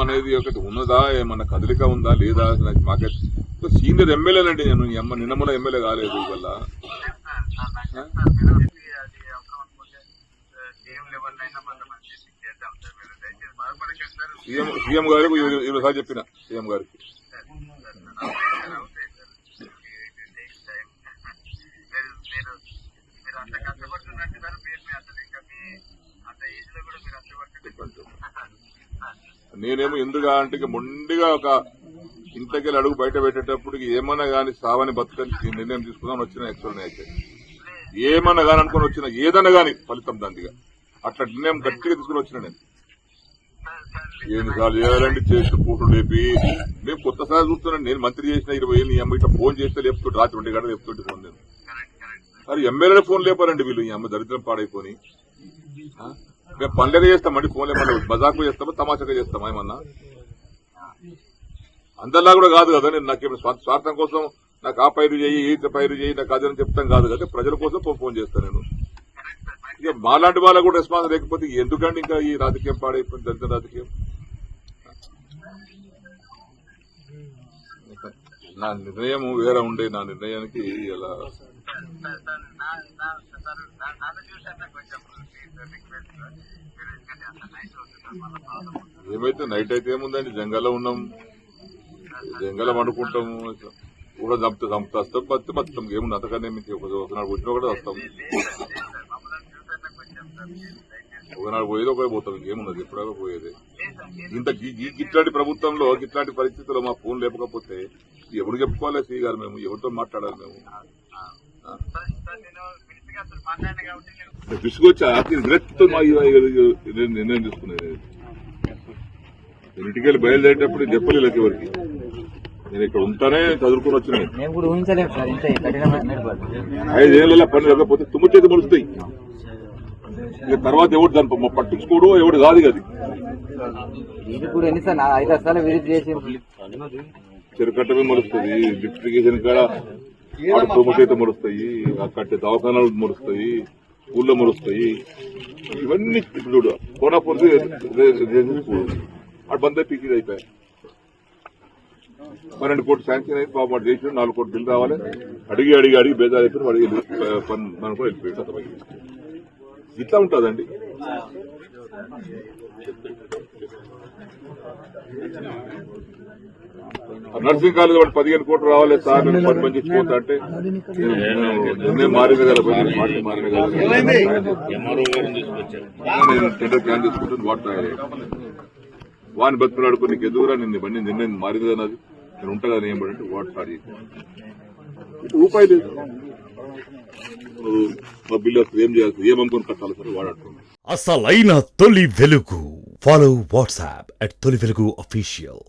అనేది ఒకటి ఉన్నదా, ఏమన్నా కదలిక ఉందా లేదా మాకైతే సీనియర్ ఎమ్మెల్యేనండి నేను. ఈ అమ్మ నిన్నమల ఎమ్మెల్యే కాలేదు వల్ల సీఎం గారికి ఈరోజు చెప్పిన సీఎం గారికి నేనేమో ఎందుగా అంటే మొండిగా ఒక ఇంతకెళ్ళి అడుగు బయట పెట్టేటప్పుడు ఏమన్నా గాని సావని బతుకని నిర్ణయం తీసుకుందాం వచ్చిన యాక్చువల్ అయితే ఏమన్నా గాని అనుకుని వచ్చిన ఏదన్నా గాని ఫలితం దాందిగా అట్లా నిర్ణయం గట్టిగా తీసుకుని వచ్చిన నేను. ఎన్నిసార్లు చేయాలండి చేస్తూ పూటలు లేపి మేము కొత్తసారి చూస్తున్నాను. నేను మంత్రి చేసిన 20 ఏళ్ళు ఈ అమ్మ ఇట్లా ఫోన్ చేస్తే లేపుతుంటే రాత్రి 1 గంట లేపుతుంటే ఫోన్ నేను మరి ఎమ్మెల్యేల ఫోన్ లేపారండి వీళ్ళు. ఈ అమ్మ దరిద్రం పాడైపోయి మేము పనులేక చేస్తామండి, ఫోన్ లేపండి మజాకు చేస్తామా తమాషాగా చేస్తామా ఏమన్నా. అందరిలా కూడా కాదు కదా. నేను నాకేం స్వార్థం కోసం నాకు ఆ పైరు చేయి ఈ పైరు చేయి నాకు అదని చెప్తాం కాదు కదా. ప్రజల కోసం ఫోన్ చేస్తాను నేను. ఇక మాలాంటి వాళ్ళకు కూడా రెస్పాన్స్ లేకపోతే ఎందుకండి ఇంకా ఈ రాజకీయం పాడైపోయింది, దళిత రాజకీయం. నా నిర్ణయం వేరే ఉండే. నా నిర్ణయానికి ఇలా ఏమైతే నైట్ అయితే ఏముందండి, జంగల్లో ఉన్నాం, జంగలం అనుకుంటాము కూడా చంపుతా వస్తాం బతి బతాం. ఏముంది అంతకన్నా మీకు ఒకనాడు వచ్చినా కూడా వస్తాం, ఒకనాడు పోయేది ఒకటి పోతాం. ఇంకేమున్నది ఎప్పుడో పోయేది. ఇంత ఇట్లాంటి ప్రభుత్వంలో ఇట్లాంటి పరిస్థితుల్లో మా ఫోన్ లేకపోతే ఎవరు చెప్పుకోవాలి శ్రీ గారు, మేము ఎవరితో మాట్లాడాలి మేము. విసుగొచ్చి విరక్తితో నిర్ణయం తీసుకునేది. ఇంటికెళ్ళి బయలుదేరేటప్పుడు చెప్పలేదు ఎవరికి. నేను ఇక్కడ ఉంటానే చదువుకుని వచ్చినాయి. 5 ఏళ్ళ పని లేకపోతే తుమ్ము చేతి మలుస్తాయి. ఇక తర్వాత ఎవడు దాన్ని పట్టించుకోడు, ఎవడు కాదు అది. చెరుకట్టమే మలుస్తుంది, లిఫ్టిగేషన్ కాడ తుమ్ము చేతి మలుస్తాయి, కట్టే దవాఖానాలు మలుస్తాయి, ఊళ్ళో మలుస్తాయి. ఇవన్నీ చూడు కోనాపూర్ అటు బందే పీకి అయిపోయాయి. 12 కోట్లు శాంక్షన్ అయితే బాబు చేసిన 4 కోట్లు బిల్లు రావాలి. అడిగి బేజారు అయిపోయి వాడికి మనం కూడా వెళ్ళిపోయాడు. ఇట్లా ఉంటుందండి. నర్సింగ్ కాలేజ్ వాడు 15 కోట్లు రావాలి సార్, 10 మంది ఇచ్చిపోతా అంటే నిర్ణయం మారింది కదా, పార్టీ మారింది కదా. నేను టెండర్ ప్లాన్ తీసుకుంటాను. వాడిని బతుకులాడుకో, నీకు ఎదుగురా నిన్ను బండి నిర్ణయం మారింది కదా, అది నేను ఉంటా కదా ఏం పడంటే వాడు స్టార్ట్ చేసి రూపాయి లేదు. మా బిల్లు వస్తుంది, ఏం చేయాలి, ఏమనుకుని కట్టాలి సార్ వాడు అంటున్నాడు. అసలైన తొలి వెలుగు. ఫాలో వాట్సాప్ @తొలి వెలుగు official.